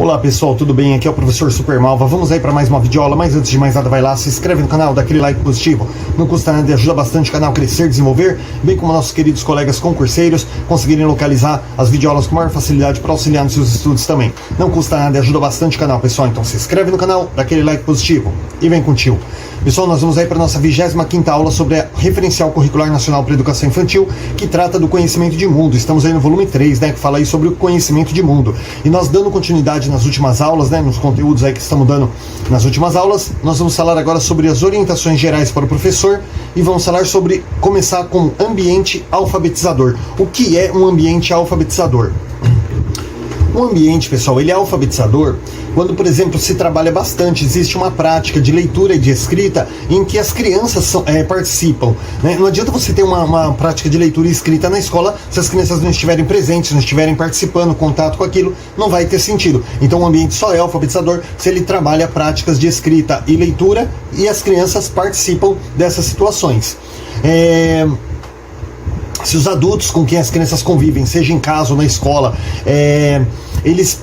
Olá pessoal, tudo bem? Aqui é o professor Supermalva. Vamos aí para mais uma videoaula, mas antes de mais nada vai lá, se inscreve no canal, dá aquele like positivo. Não custa nada e ajuda bastante o canal a crescer, desenvolver, bem como nossos queridos colegas concurseiros conseguirem localizar as videoaulas com maior facilidade para auxiliar nos seus estudos também. Não custa nada e ajuda bastante o canal, pessoal. Então se inscreve no canal, dá aquele like positivo e vem com o tio. Pessoal, nós vamos aí para a nossa 25ª aula sobre a Referencial Curricular Nacional para Educação Infantil, que trata do conhecimento de mundo. Estamos aí no volume 3, né, que fala aí sobre o conhecimento de mundo. E nós dando continuidade nas últimas aulas, né, nos conteúdos aí que estamos dando nas últimas aulas, nós vamos falar agora sobre as orientações gerais para o professor e vamos falar sobre começar com ambiente alfabetizador. O que é um ambiente alfabetizador? Um ambiente, pessoal, ele é alfabetizador quando, por exemplo, se trabalha bastante, existe uma prática de leitura e de escrita em que as crianças participam, né? Não adianta você ter uma prática de leitura e escrita na escola se as crianças não estiverem presentes, não estiverem participando, contato com aquilo, não vai ter sentido. Então o ambiente só é alfabetizador se ele trabalha práticas de escrita e leitura e as crianças participam dessas situações. Se os adultos com quem as crianças convivem, seja em casa ou na escola, eles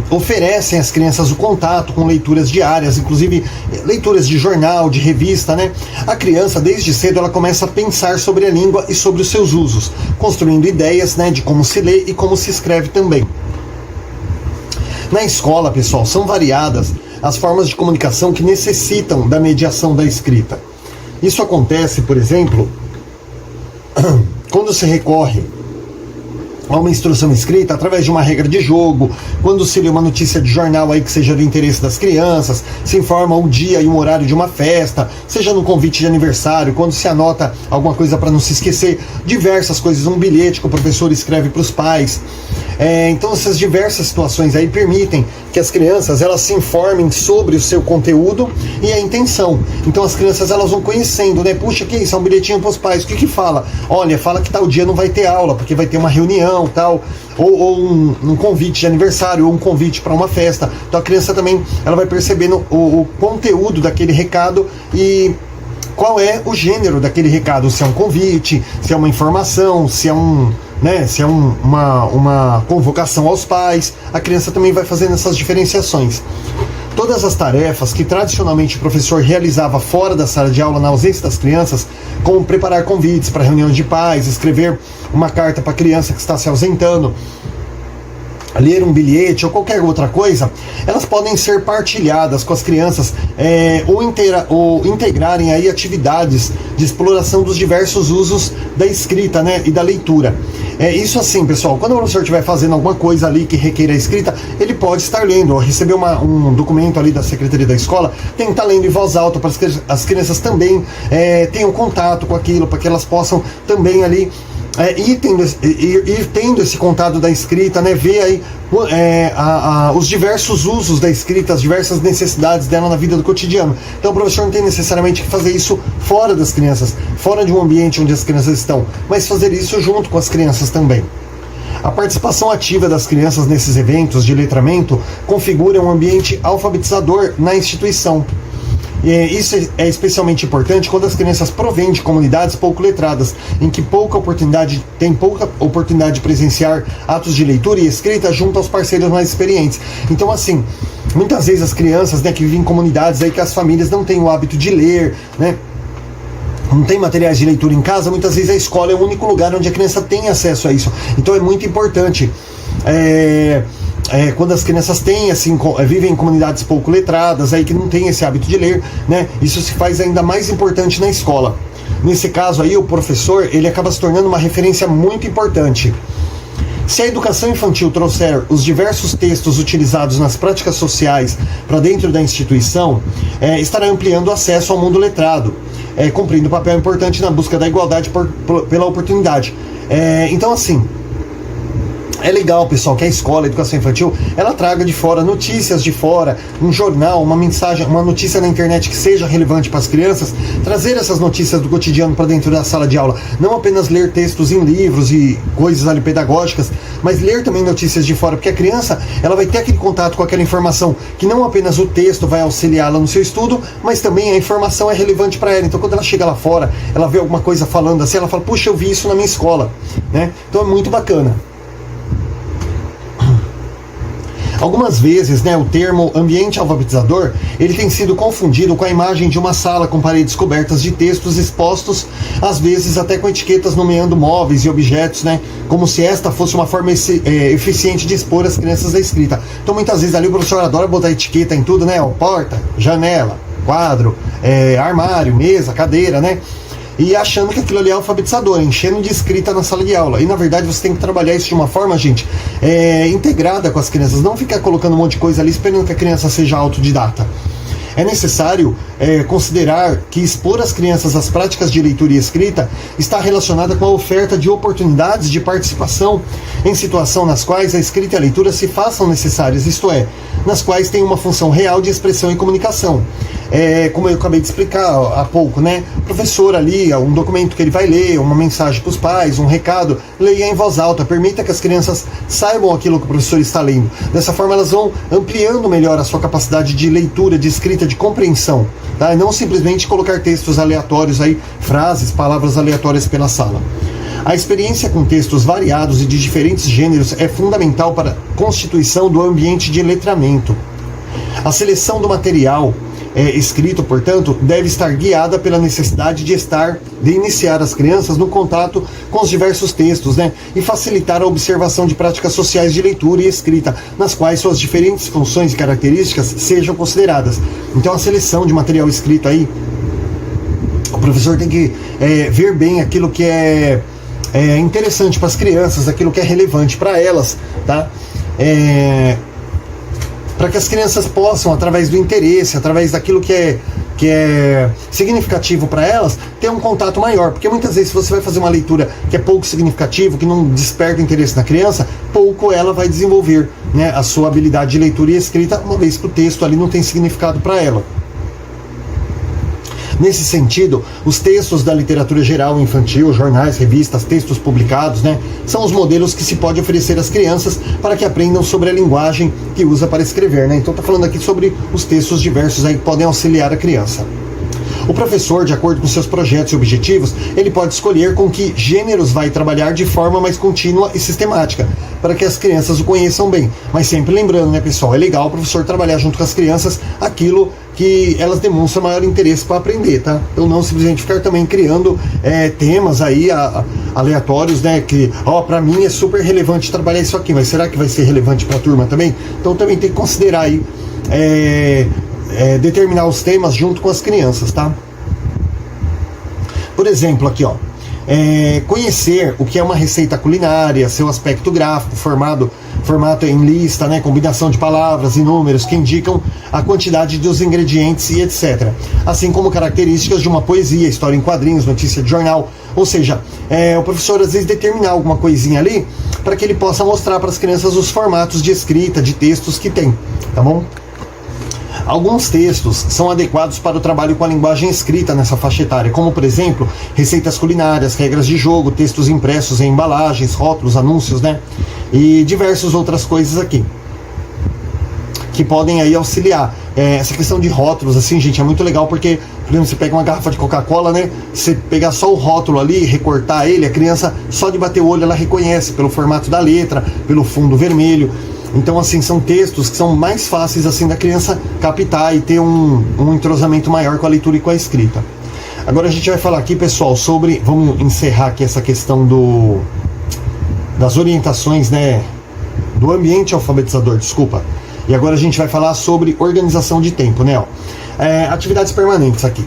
oferecem às crianças o contato com leituras diárias, inclusive leituras de jornal, de revista, né? A criança, desde cedo, ela começa a pensar sobre a língua e sobre os seus usos, construindo ideias, né, de como se lê e como se escreve também. Na escola, pessoal, são variadas as formas de comunicação que necessitam da mediação da escrita. Isso acontece, por exemplo, quando se recorre a uma instrução escrita através de uma regra de jogo, quando se lê uma notícia de jornal aí que seja do interesse das crianças, se informa o dia e o horário de uma festa, seja no convite de aniversário, quando se anota alguma coisa para não se esquecer, diversas coisas, um bilhete que o professor escreve para os pais. Então essas diversas situações aí permitem que as crianças elas se informem sobre o seu conteúdo e a intenção. Então as crianças elas vão conhecendo, né? Puxa, que isso? É um bilhetinho para os pais. O que fala? Olha, fala que tal dia não vai ter aula, porque vai ter uma reunião, tal, ou um convite de aniversário, ou um convite para uma festa. Então a criança também ela vai percebendo o conteúdo daquele recado e qual é o gênero daquele recado, se é um convite, se é uma informação, se é uma convocação aos pais. A criança também vai fazendo essas diferenciações. Todas as tarefas que tradicionalmente o professor realizava fora da sala de aula, na ausência das crianças, como preparar convites para reuniões de pais, escrever uma carta para a criança que está se ausentando, ler um bilhete ou qualquer outra coisa, elas podem ser partilhadas com as crianças ou integrarem aí atividades de exploração dos diversos usos da escrita, né, e da leitura. Isso assim, pessoal, quando o professor estiver fazendo alguma coisa ali que requeira a escrita, ele pode estar lendo, ou receber um documento ali da secretaria da escola, tem que estar lendo em voz alta para que as crianças tenham contato com aquilo, para que elas possam também ali ir tendo esse contato da escrita, né, ver aí os diversos usos da escrita, as diversas necessidades dela na vida do cotidiano. Então o professor não tem necessariamente que fazer isso fora das crianças, fora de um ambiente onde as crianças estão, mas fazer isso junto com as crianças também. A participação ativa das crianças nesses eventos de letramento configura um ambiente alfabetizador na instituição. Isso é especialmente importante quando as crianças provêm de comunidades pouco letradas, em que tem pouca oportunidade de presenciar atos de leitura e escrita junto aos parceiros mais experientes. Então, assim, muitas vezes as crianças, né, que vivem em comunidades aí que as famílias não têm o hábito de ler, né, não tem materiais de leitura em casa, muitas vezes a escola é o único lugar onde a criança tem acesso a isso. Então é muito importante quando as crianças vivem em comunidades pouco letradas, aí que não tem esse hábito de ler, né? Isso se faz ainda mais importante na escola. Nesse caso aí, o professor, ele acaba se tornando uma referência muito importante. Se a educação infantil trouxer os diversos textos utilizados nas práticas sociais para dentro da instituição, estará ampliando o acesso ao mundo letrado, cumprindo um papel importante na busca da igualdade pela oportunidade. Então, assim, é legal, pessoal, que a escola, a educação infantil, ela traga de fora notícias de fora, um jornal, uma mensagem, uma notícia na internet que seja relevante para as crianças, trazer essas notícias do cotidiano para dentro da sala de aula, não apenas ler textos em livros e coisas ali pedagógicas, mas ler também notícias de fora, porque a criança, ela vai ter aquele contato com aquela informação, que não apenas o texto vai auxiliá-la no seu estudo, mas também a informação é relevante para ela. Então quando ela chega lá fora, ela vê alguma coisa falando assim, ela fala, puxa, eu vi isso na minha escola, né? Então é muito bacana. Algumas vezes, né, o termo ambiente alfabetizador, ele tem sido confundido com a imagem de uma sala com paredes cobertas de textos expostos, às vezes até com etiquetas nomeando móveis e objetos, né, como se esta fosse uma forma eficiente de expor as crianças à escrita. Então muitas vezes ali o professor adora botar etiqueta em tudo, né, ó, porta, janela, quadro, armário, mesa, cadeira, né, e achando que aquilo ali é alfabetizador, enchendo de escrita na sala de aula. E na verdade você tem que trabalhar isso de uma forma, gente, integrada com as crianças, não ficar colocando um monte de coisa ali esperando que a criança seja autodidata. É necessário considerar que expor as crianças às práticas de leitura e escrita está relacionada com a oferta de oportunidades de participação em situação nas quais a escrita e a leitura se façam necessárias, isto é, nas quais tem uma função real de expressão e comunicação. Como eu acabei de explicar há pouco, né? O professor ali, um documento que ele vai ler, uma mensagem para os pais, um recado, leia em voz alta, permita que as crianças saibam aquilo que o professor está lendo. Dessa forma elas vão ampliando melhor a sua capacidade de leitura, de escrita, de compreensão, tá? E não simplesmente colocar textos aleatórios aí, frases, palavras aleatórias pela sala. A experiência com textos variados e de diferentes gêneros é fundamental para a constituição do ambiente de letramento. A seleção do material escrito, portanto, deve estar guiada pela necessidade de iniciar as crianças no contato com os diversos textos, né, e facilitar a observação de práticas sociais de leitura e escrita, nas quais suas diferentes funções e características sejam consideradas. Então a seleção de material escrito aí, o professor tem que ver bem aquilo que é interessante para as crianças, aquilo que é relevante para elas, tá? Para que as crianças possam, através do interesse, através daquilo que é significativo para elas, ter um contato maior. Porque muitas vezes, se você vai fazer uma leitura que é pouco significativo, que não desperta interesse na criança, pouco ela vai desenvolver, né, a sua habilidade de leitura e escrita, uma vez que o texto ali não tem significado para ela. Nesse sentido, os textos da literatura geral infantil, jornais, revistas, textos publicados, né, são os modelos que se pode oferecer às crianças para que aprendam sobre a linguagem que usa para escrever, né? Então está falando aqui sobre os textos diversos aí que podem auxiliar a criança. O professor, de acordo com seus projetos e objetivos, ele pode escolher com que gêneros vai trabalhar de forma mais contínua e sistemática, para que as crianças o conheçam bem. Mas sempre lembrando, né, pessoal, é legal o professor trabalhar junto com as crianças aquilo que elas demonstram maior interesse para aprender, tá? Então não simplesmente ficar também criando temas aí aleatórios, né, que, para mim é super relevante trabalhar isso aqui, mas será que vai ser relevante para a turma também? Então também tem que considerar aí determinar os temas junto com as crianças, tá? Por exemplo, aqui, ó, conhecer o que é uma receita culinária, seu aspecto gráfico, formato em lista, né, combinação de palavras e números que indicam a quantidade dos ingredientes e etc. Assim como características de uma poesia, história em quadrinhos, notícia de jornal. Ou seja, o professor às vezes determinar alguma coisinha ali para que ele possa mostrar para as crianças os formatos de escrita, de textos que tem, tá bom? Alguns textos são adequados para o trabalho com a linguagem escrita nessa faixa etária, como, por exemplo, receitas culinárias, regras de jogo, textos impressos em embalagens, rótulos, anúncios, né? E diversas outras coisas aqui que podem aí auxiliar. Essa questão de rótulos, assim, gente, é muito legal porque, por exemplo, você pega uma garrafa de Coca-Cola, né? Você pegar só o rótulo ali, recortar ele, a criança, só de bater o olho, ela reconhece pelo formato da letra, pelo fundo vermelho. Então, assim, são textos que são mais fáceis, assim, da criança captar e ter um entrosamento maior com a leitura e com a escrita. Agora a gente vai falar aqui, pessoal, sobre... Vamos encerrar aqui essa questão das orientações, né? Do ambiente alfabetizador, desculpa. E agora a gente vai falar sobre organização de tempo, né? Atividades permanentes aqui.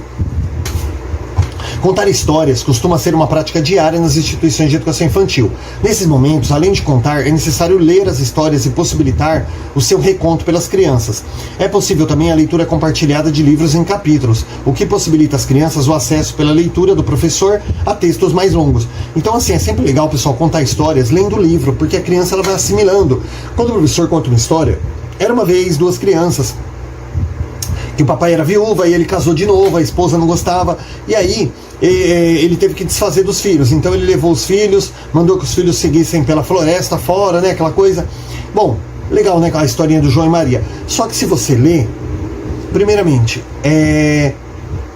Contar histórias costuma ser uma prática diária nas instituições de educação infantil. Nesses momentos, além de contar, é necessário ler as histórias e possibilitar o seu reconto pelas crianças. É possível também a leitura compartilhada de livros em capítulos, o que possibilita às crianças o acesso pela leitura do professor a textos mais longos. Então, assim, é sempre legal, pessoal, contar histórias lendo o livro, porque a criança ela vai assimilando. Quando o professor conta uma história, era uma vez duas crianças, que o papai era viúva e ele casou de novo, a esposa não gostava, e aí ele teve que desfazer dos filhos. Então ele levou os filhos, mandou que os filhos seguissem pela floresta fora, né, aquela coisa. Bom, legal, né, a historinha do João e Maria. Só que se você lê, primeiramente,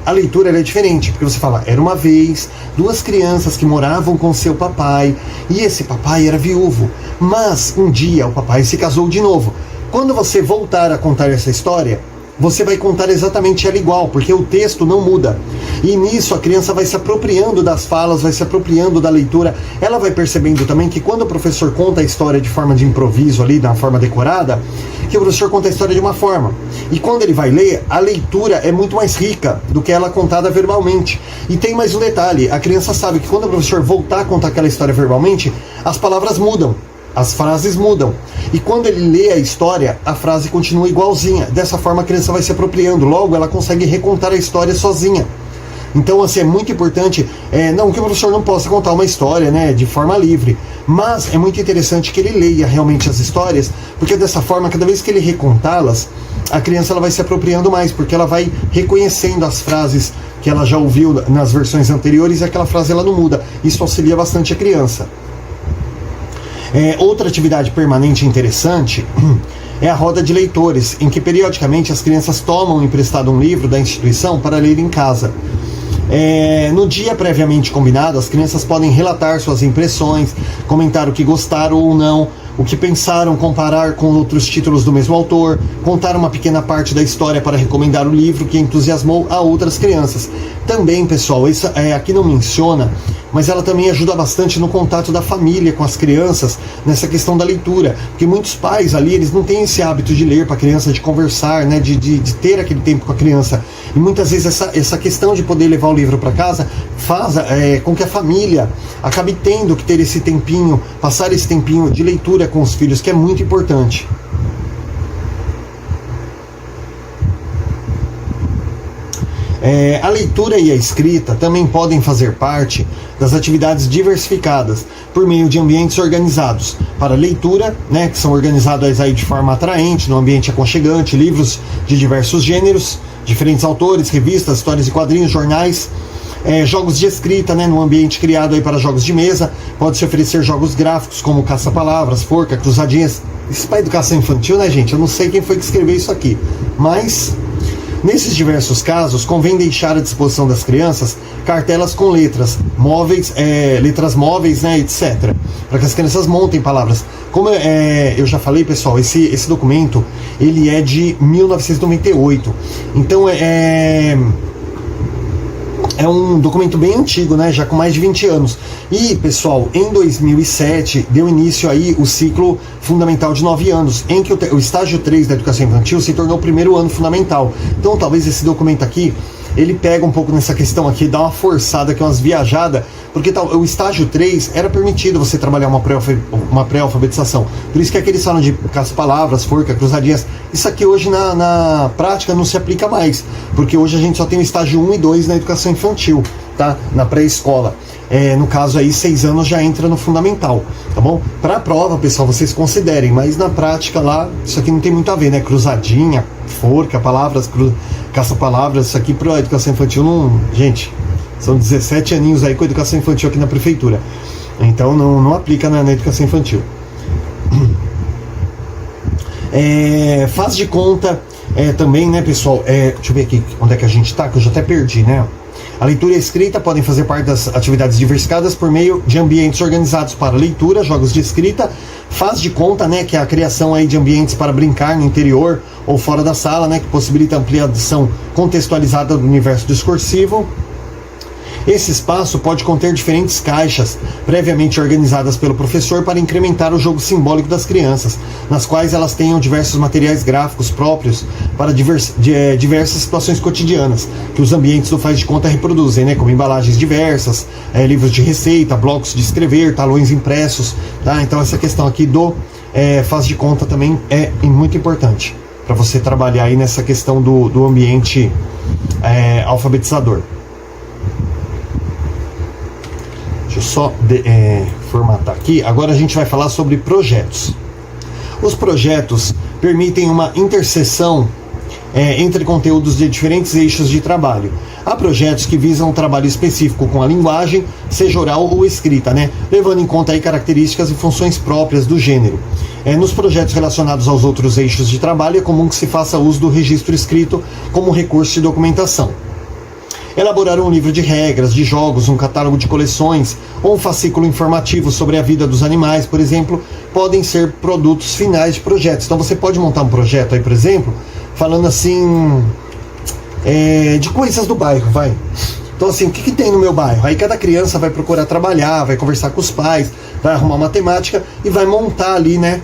a leitura ela é diferente, porque você fala, era uma vez duas crianças que moravam com seu papai, e esse papai era viúvo, mas um dia o papai se casou de novo. Quando você voltar a contar essa história, você vai contar exatamente ela igual, porque o texto não muda. E nisso a criança vai se apropriando das falas, vai se apropriando da leitura. Ela vai percebendo também que quando o professor conta a história de forma de improviso ali, de uma forma decorada, que o professor conta a história de uma forma. E quando ele vai ler, a leitura é muito mais rica do que ela contada verbalmente. E tem mais um detalhe, a criança sabe que quando o professor voltar a contar aquela história verbalmente, as palavras mudam. As frases mudam. E quando ele lê a história, a frase continua igualzinha. Dessa forma a criança vai se apropriando. Logo, ela consegue recontar a história sozinha. Então, assim, é muito importante, não que o professor não possa contar uma história, né, de forma livre, mas é muito interessante que ele leia realmente as histórias, porque dessa forma, cada vez que ele recontá-las, a criança ela vai se apropriando mais, porque ela vai reconhecendo as frases que ela já ouviu nas versões anteriores e aquela frase ela não muda. Isso auxilia bastante a criança. Outra atividade permanente interessante é a roda de leitores, em que periodicamente as crianças tomam emprestado um livro da instituição para ler em casa. No dia previamente combinado, as crianças podem relatar suas impressões, comentar o que gostaram ou não, o que pensaram, comparar com outros títulos do mesmo autor, contar uma pequena parte da história para recomendar o livro que entusiasmou a outras crianças. Também, pessoal, isso aqui não menciona, mas ela também ajuda bastante no contato da família com as crianças, nessa questão da leitura, porque muitos pais ali, eles não têm esse hábito de ler para a criança, de conversar, né, de ter aquele tempo com a criança, e muitas vezes essa questão de poder levar o livro para casa faz com que a família acabe tendo que ter esse tempinho, passar esse tempinho de leitura com os filhos, que é muito importante. A leitura e a escrita também podem fazer parte das atividades diversificadas por meio de ambientes organizados para leitura, né, que são organizados aí de forma atraente, no ambiente aconchegante, livros de diversos gêneros, diferentes autores, revistas, histórias e quadrinhos, jornais, jogos de escrita, né, num ambiente criado aí para jogos de mesa. Pode-se oferecer jogos gráficos como caça-palavras, forca, cruzadinhas. Isso para educação infantil, né, gente? Eu não sei quem foi que escreveu isso aqui, mas nesses diversos casos, convém deixar à disposição das crianças cartelas com letras móveis, né, etc., para que as crianças montem palavras. Como eu já falei, pessoal, esse documento ele é de 1998, então é um documento bem antigo, né, já com mais de 20 anos. E, pessoal, em 2007 deu início aí o ciclo fundamental de 9 anos, em que o estágio 3 da educação infantil se tornou o primeiro ano fundamental. Então, talvez esse documento aqui, ele pega um pouco nessa questão aqui, dá uma forçada, que é umas viajadas, porque o estágio 3 era permitido você trabalhar uma pré-alfabetização. Por isso que aqueles falam de caça-palavras, forca, cruzadinhas. Isso aqui hoje na prática não se aplica mais, porque hoje a gente só tem o estágio 1 e 2 na educação infantil, tá? Na pré-escola. No caso aí, 6 anos já entra no fundamental, tá bom? Para a prova, pessoal, vocês considerem, mas na prática lá, isso aqui não tem muito a ver, né? Cruzadinha, forca, palavras, caça-palavras, isso aqui para a educação infantil não... Gente, são 17 aninhos aí com a educação infantil aqui na prefeitura, então não aplica na educação infantil. Faz de conta também, né, pessoal? Deixa eu ver aqui onde é que a gente tá, que eu já até perdi, né? A leitura e a escrita podem fazer parte das atividades diversificadas por meio de ambientes organizados para leitura, jogos de escrita. Faz de conta, né, que é a criação aí de ambientes para brincar no interior ou fora da sala, né, que possibilita ampliação contextualizada do universo discursivo. Esse espaço pode conter diferentes caixas previamente organizadas pelo professor para incrementar o jogo simbólico das crianças, nas quais elas tenham diversos materiais gráficos próprios para diversas situações cotidianas, que os ambientes do Faz de Conta reproduzem, né, como embalagens diversas, livros de receita, blocos de escrever, talões impressos, tá? Então essa questão aqui do Faz de Conta também é muito importante para você trabalhar aí nessa questão do ambiente alfabetizador. Deixa eu só formatar aqui. Agora a gente vai falar sobre projetos. Os projetos permitem uma interseção entre conteúdos de diferentes eixos de trabalho. Há projetos que visam um trabalho específico com a linguagem, seja oral ou escrita, né? Levando em conta aí características e funções próprias do gênero. Nos projetos relacionados aos outros eixos de trabalho, é comum que se faça uso do registro escrito como recurso de documentação. Elaborar um livro de regras, de jogos, um catálogo de coleções ou um fascículo informativo sobre a vida dos animais, por exemplo, podem ser produtos finais de projetos. Então você pode montar um projeto aí, por exemplo, falando assim, de coisas do bairro, vai. Então assim, o que tem no meu bairro? Aí cada criança vai procurar trabalhar, vai conversar com os pais, vai arrumar uma temática e vai montar ali, né,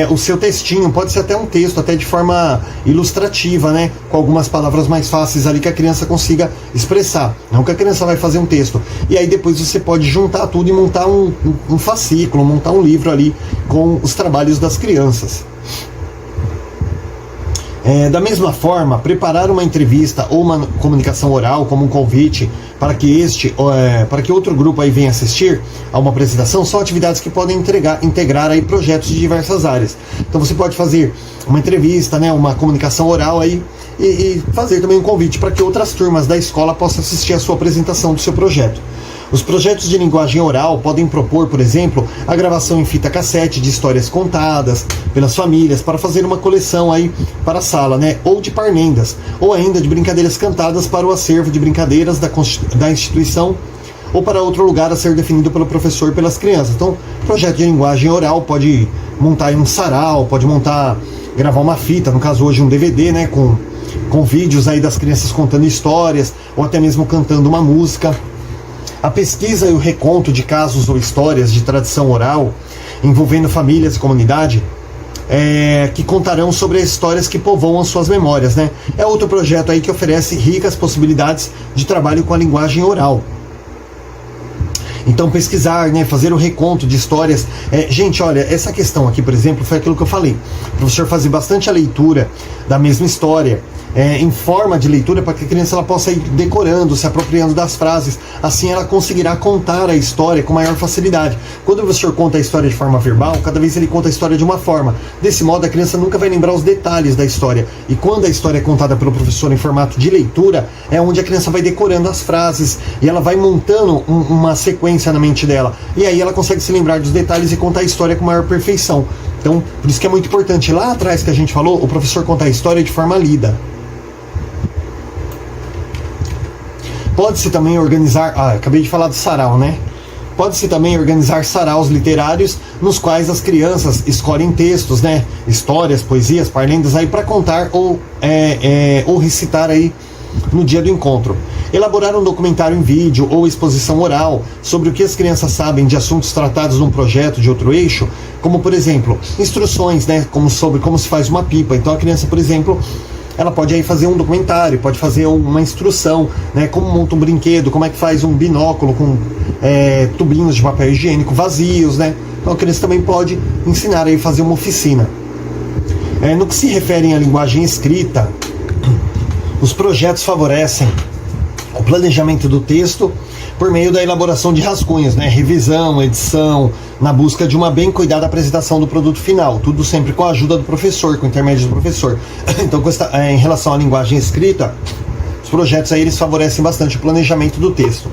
o seu textinho. Pode ser até um texto, até de forma ilustrativa, né, com algumas palavras mais fáceis ali que a criança consiga expressar. Não que a criança vai fazer um texto. E aí depois você pode juntar tudo e montar um fascículo, montar um livro ali com os trabalhos das crianças. Da mesma forma, preparar uma entrevista ou uma comunicação oral como um convite para que outro grupo aí venha assistir a uma apresentação são atividades que podem integrar aí projetos de diversas áreas. Então você pode fazer uma entrevista, né, uma comunicação oral aí e fazer também um convite para que outras turmas da escola possam assistir a sua apresentação do seu projeto. Os projetos de linguagem oral podem propor, por exemplo, a gravação em fita cassete de histórias contadas pelas famílias para fazer uma coleção aí para a sala, né? Ou de parmendas, ou ainda de brincadeiras cantadas para o acervo de brincadeiras da instituição ou para outro lugar a ser definido pelo professor e pelas crianças. Então, projeto de linguagem oral pode montar aí um sarau, pode gravar uma fita, no caso hoje um DVD, né? Com vídeos aí das crianças contando histórias ou até mesmo cantando uma música. A pesquisa e o reconto de casos ou histórias de tradição oral envolvendo famílias e comunidade que contarão sobre as histórias que povoam suas memórias, né? É outro projeto aí que oferece ricas possibilidades de trabalho com a linguagem oral. Então pesquisar, né, fazer o reconto de histórias. Gente, olha, essa questão aqui, por exemplo, foi aquilo que eu falei. O professor fazer bastante a leitura da mesma história, em forma de leitura, para que a criança ela possa ir decorando, se apropriando das frases. Assim ela conseguirá contar a história com maior facilidade. Quando o professor conta a história de forma verbal, cada vez ele conta a história de uma forma. Desse modo, a criança nunca vai lembrar os detalhes da história. E quando a história é contada pelo professor em formato de leitura, é onde a criança vai decorando as frases e ela vai montando uma sequência na mente dela. E aí ela consegue se lembrar dos detalhes e contar a história com maior perfeição. Então, por isso que é muito importante, lá atrás que a gente falou, o professor contar a história de forma lida. Pode-se também organizar... acabei de falar do sarau, né? Pode-se também organizar saraus literários nos quais as crianças escolhem textos, né? Histórias, poesias, parlendas aí para contar ou recitar aí no dia do encontro. Elaborar um documentário em vídeo ou exposição oral sobre o que as crianças sabem de assuntos tratados num projeto de outro eixo, como, por exemplo, instruções, né? Sobre como se faz uma pipa. Então a criança, por exemplo... ela pode aí fazer um documentário, pode fazer uma instrução, né, como monta um brinquedo, como é que faz um binóculo com tubinhos de papel higiênico vazios, né? Então a criança também pode ensinar aí a fazer uma oficina. No que se refere à linguagem escrita, os projetos favorecem o planejamento do texto por meio da elaboração de rascunhos, né, revisão, edição, na busca de uma bem cuidada apresentação do produto final, tudo sempre com a ajuda do professor, com o intermédio do professor. Então, em relação à linguagem escrita, os projetos aí eles favorecem bastante o planejamento do texto.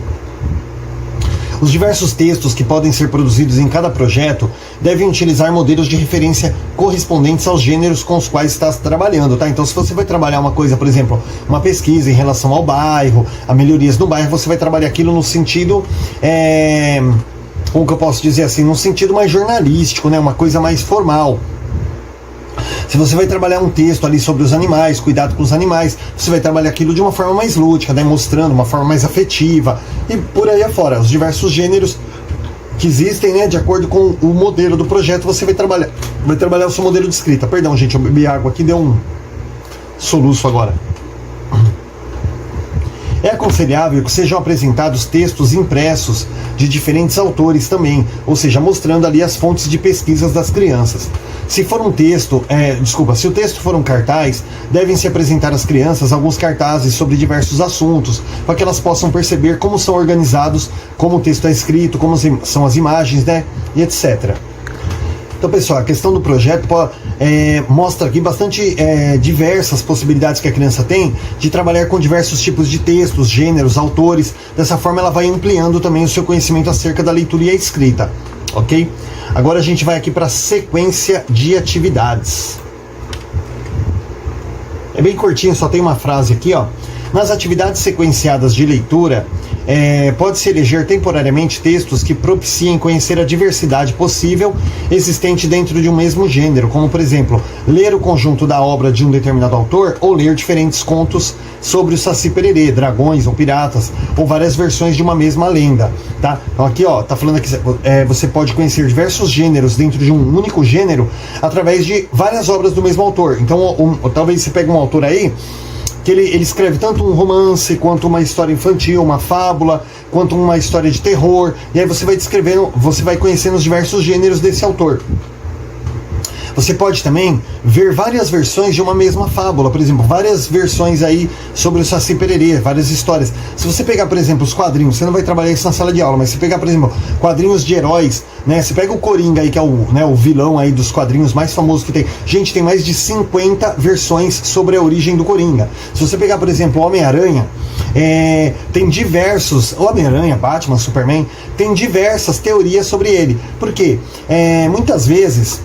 Os diversos textos que podem ser produzidos em cada projeto devem utilizar modelos de referência correspondentes aos gêneros com os quais está trabalhando, tá? Então, se você vai trabalhar uma coisa, por exemplo, uma pesquisa em relação ao bairro, a melhorias no bairro, você vai trabalhar aquilo no sentido, como que eu posso dizer assim, num sentido mais jornalístico, né? Uma coisa mais formal. Se você vai trabalhar um texto ali sobre os animais, cuidado com os animais, você vai trabalhar aquilo de uma forma mais lúdica, né? Mostrando uma forma mais afetiva e por aí afora. Os diversos gêneros que existem, né? De acordo com o modelo do projeto, você vai trabalhar o seu modelo de escrita. Perdão, gente, eu bebi água aqui, deu um soluço agora. É aconselhável que sejam apresentados textos impressos de diferentes autores também, ou seja, mostrando ali as fontes de pesquisas das crianças. Se for um texto, se o texto for um cartaz, devem se apresentar às crianças alguns cartazes sobre diversos assuntos, para que elas possam perceber como são organizados, como o texto é escrito, como são as imagens, né, e etc. Então, pessoal, a questão do projeto mostra aqui bastante diversas possibilidades que a criança tem de trabalhar com diversos tipos de textos, gêneros, autores. Dessa forma, ela vai ampliando também o seu conhecimento acerca da leitura e a escrita, ok? Agora a gente vai aqui para a sequência de atividades. É bem curtinho, só tem uma frase aqui, ó. Nas atividades sequenciadas de leitura, pode-se eleger temporariamente textos que propiciem conhecer a diversidade possível existente dentro de um mesmo gênero, como, por exemplo, ler o conjunto da obra de um determinado autor ou ler diferentes contos sobre o Saci Pererê, dragões ou piratas, ou várias versões de uma mesma lenda, tá? Então aqui, ó, tá falando aqui, você pode conhecer diversos gêneros dentro de um único gênero através de várias obras do mesmo autor. Então, talvez você pegue um autor aí que ele escreve tanto um romance, quanto uma história infantil, uma fábula, quanto uma história de terror, e aí você vai descrevendo, você vai conhecendo os diversos gêneros desse autor. Você pode também ver várias versões de uma mesma fábula, por exemplo, várias versões aí sobre o Saci Pererê, várias histórias. Se você pegar, por exemplo, os quadrinhos, você não vai trabalhar isso na sala de aula, mas se pegar, por exemplo, quadrinhos de heróis, né? Você pega o Coringa aí, que é o vilão aí dos quadrinhos mais famosos que tem. Gente, tem mais de 50 versões sobre a origem do Coringa. Se você pegar, por exemplo, o Homem-Aranha, tem diversos, Homem-Aranha, Batman, Superman, tem diversas teorias sobre ele. Por quê? Muitas vezes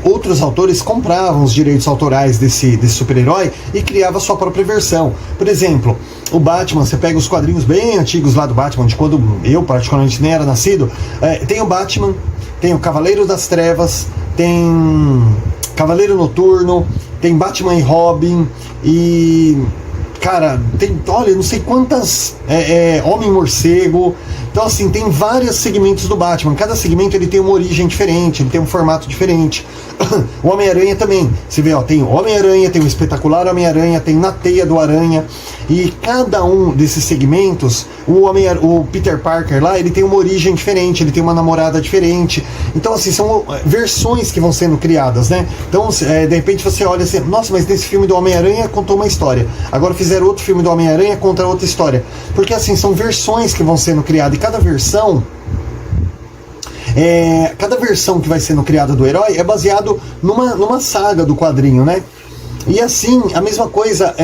outros autores compravam os direitos autorais desse super-herói e criavam a sua própria versão. Por exemplo, o Batman, você pega os quadrinhos bem antigos lá do Batman, de quando eu particularmente nem era nascido, tem o Batman, tem o Cavaleiro das Trevas, tem Cavaleiro Noturno, tem Batman e Robin, e cara, tem, olha, não sei quantas, Homem-Morcego. Então, assim, tem vários segmentos do Batman. Cada segmento ele tem uma origem diferente, ele tem um formato diferente. O Homem-Aranha também. Você vê, ó, tem o Homem-Aranha, tem o Espetacular Homem-Aranha, tem Na Teia do Aranha. E cada um desses segmentos, o Peter Parker lá, ele tem uma origem diferente, ele tem uma namorada diferente. Então, assim, são versões que vão sendo criadas, né? Então, de repente você olha assim, nossa, mas nesse filme do Homem-Aranha contou uma história. Agora fizeram outro filme do Homem-Aranha, conta outra história. Porque, assim, são versões que vão sendo criadas. E cada versão que vai sendo criada do herói é baseado numa saga do quadrinho, né? E assim, a mesma coisa,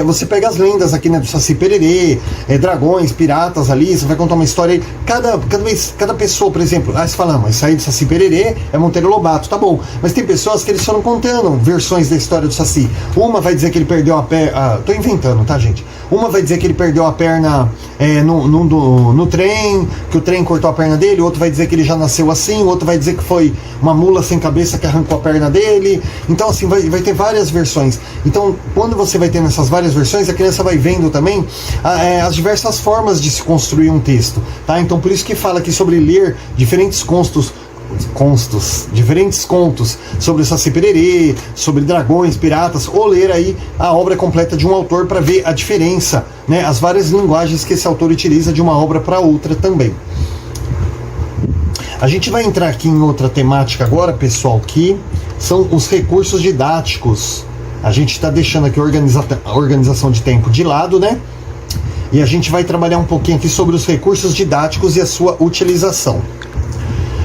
você pega as lendas aqui, né, do Saci Pererê, dragões, piratas ali, você vai contar uma história aí, cada pessoa, por exemplo, você fala, isso aí do Saci Pererê é Monteiro Lobato, tá bom, mas tem pessoas que eles foram contando versões da história do Saci. Uma vai dizer que ele perdeu a perna, tô inventando, tá, gente? Uma vai dizer que ele perdeu a perna no trem, que o trem cortou a perna dele, o outro vai dizer que ele já nasceu assim, o outro vai dizer que foi uma mula sem cabeça que arrancou a perna dele. Então, assim, vai ter várias versões. Então, quando você vai tendo essas várias versões, a criança vai vendo também as diversas formas de se construir um texto, tá? Então, por isso que fala aqui sobre ler diferentes diferentes contos sobre o Saci Pererê, sobre dragões, piratas, ou ler aí a obra completa de um autor para ver a diferença, né? As várias linguagens que esse autor utiliza de uma obra para outra também. A gente vai entrar aqui em outra temática agora, pessoal, que são os recursos didáticos. A gente está deixando aqui a organização de tempo de lado, né? E a gente vai trabalhar um pouquinho aqui sobre os recursos didáticos e a sua utilização.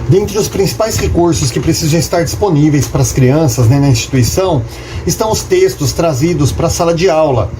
Dentre os principais recursos que precisam estar disponíveis para as crianças, né, na instituição, estão os textos trazidos para a sala de aula.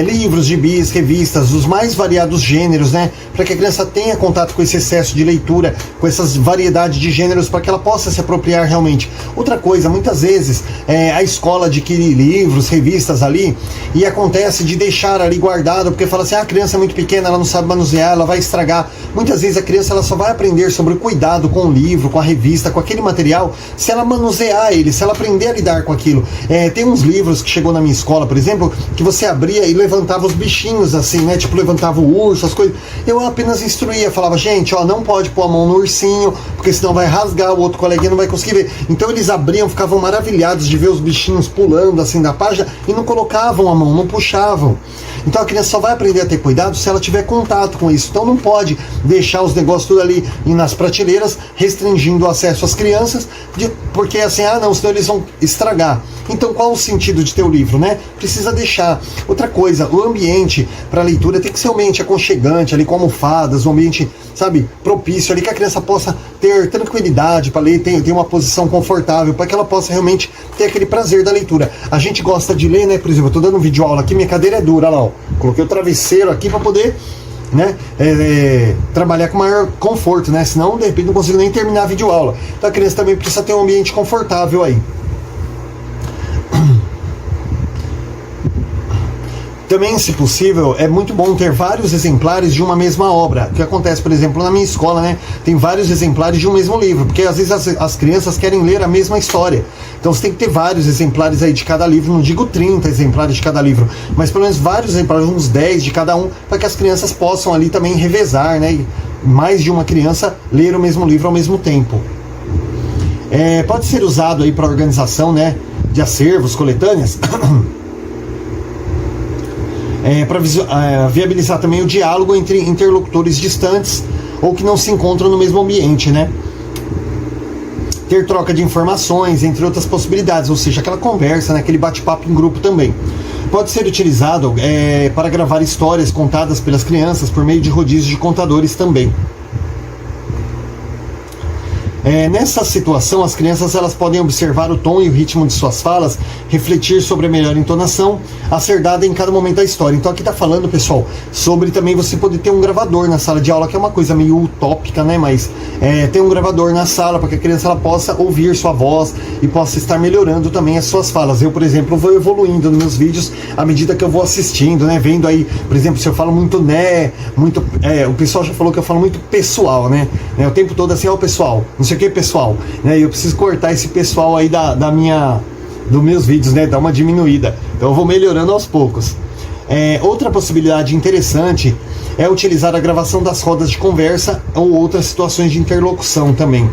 Livros, gibis, revistas, os mais variados gêneros, né, para que a criança tenha contato com esse excesso de leitura, com essas variedades de gêneros, para que ela possa se apropriar realmente. Outra coisa, muitas vezes a escola adquire livros, revistas ali, e acontece de deixar ali guardado, porque fala assim, a criança é muito pequena, ela não sabe manusear, ela vai estragar. Muitas vezes a criança ela só vai aprender sobre o cuidado com o livro, com a revista, com aquele material, se ela manusear ele, se ela aprender a lidar com aquilo. Tem uns livros que chegou na minha escola, por exemplo, que você abria e levantava os bichinhos assim, né? Tipo, levantava o urso, as coisas. Eu apenas instruía, falava, gente, ó, não pode pôr a mão no ursinho, porque senão vai rasgar, o outro coleguinha não vai conseguir ver. Então eles abriam, ficavam maravilhados de ver os bichinhos pulando assim da página e não colocavam a mão, não puxavam. Então a criança só vai aprender a ter cuidado se ela tiver contato com isso. Então não pode deixar os negócios tudo ali nas prateleiras, restringindo o acesso às crianças, porque assim, não, senão eles vão estragar. Então qual o sentido de ter o livro, né? Precisa deixar. Outra coisa, o ambiente para leitura tem que ser um ambiente aconchegante, ali com almofadas, um ambiente, sabe, propício ali, que a criança possa ter tranquilidade para ler, ter uma posição confortável, para que ela possa realmente ter aquele prazer da leitura. A gente gosta de ler, né? Por exemplo, eu tô dando um vídeo aula aqui, minha cadeira é dura, olha lá, ó. Coloquei o travesseiro aqui para poder, né, trabalhar com maior conforto, né? Senão, de repente, não consigo nem terminar a videoaula. Então a criança também precisa ter um ambiente confortável aí. Também, se possível, é muito bom ter vários exemplares de uma mesma obra. O que acontece, por exemplo, na minha escola, né? Tem vários exemplares de um mesmo livro, porque às vezes as crianças querem ler a mesma história. Então você tem que ter vários exemplares aí de cada livro, não digo 30 exemplares de cada livro, mas pelo menos vários exemplares, uns 10 de cada um, para que as crianças possam ali também revezar, né? E mais de uma criança ler o mesmo livro ao mesmo tempo. Pode ser usado aí para organização, né, de acervos, coletâneas. Para viabilizar também o diálogo entre interlocutores distantes ou que não se encontram no mesmo ambiente, né? Ter troca de informações, entre outras possibilidades, ou seja, aquela conversa, né? Aquele bate-papo em grupo também. Pode ser utilizado para gravar histórias contadas pelas crianças por meio de rodízios de contadores também. Nessa situação, as crianças elas podem observar o tom e o ritmo de suas falas, refletir sobre a melhor entonação a ser dada em cada momento da história. Então aqui está falando, pessoal, sobre também você poder ter um gravador na sala de aula, que é uma coisa meio utópica, né? Mas ter um gravador na sala para que a criança ela possa ouvir sua voz e possa estar melhorando também as suas falas. Eu, por exemplo, vou evoluindo nos meus vídeos à medida que eu vou assistindo, né? Vendo aí, por exemplo, se eu falo muito o pessoal já falou que eu falo muito pessoal, né? O tempo todo assim, ó, pessoal, não sei o que, pessoal, né? Eu preciso cortar esse pessoal aí dos meus vídeos, né? Dar uma diminuída. Então eu vou melhorando aos poucos. Outra possibilidade interessante é utilizar a gravação das rodas de conversa ou outras situações de interlocução também.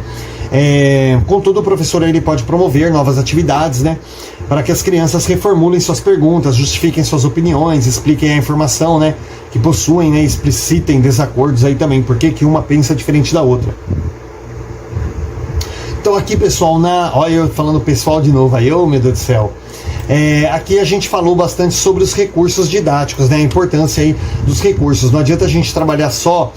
Contudo, o professor ele pode promover novas atividades, né, para que as crianças reformulem suas perguntas, justifiquem suas opiniões, expliquem a informação, né, que possuem, né, explicitem desacordos aí também, porque que uma pensa diferente da outra. Então aqui, pessoal, olha eu falando pessoal de novo aí, meu Deus do céu. Aqui a gente falou bastante sobre os recursos didáticos, né, a importância aí dos recursos. Não adianta a gente trabalhar só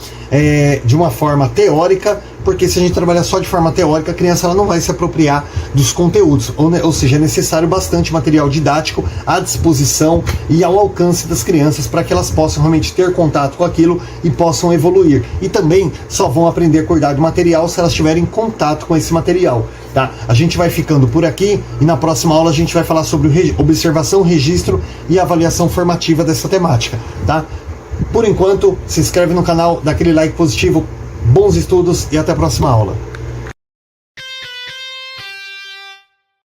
de uma forma teórica, porque se a gente trabalhar só de forma teórica, a criança ela não vai se apropriar dos conteúdos, ou seja, é necessário bastante material didático à disposição e ao alcance das crianças para que elas possam realmente ter contato com aquilo e possam evoluir. E também só vão aprender a cuidar do material se elas tiverem contato com esse material. Tá? A gente vai ficando por aqui e na próxima aula a gente vai falar sobre observação, registro e avaliação formativa dessa temática. Tá? Por enquanto, se inscreve no canal, dá aquele like positivo, bons estudos e até a próxima aula.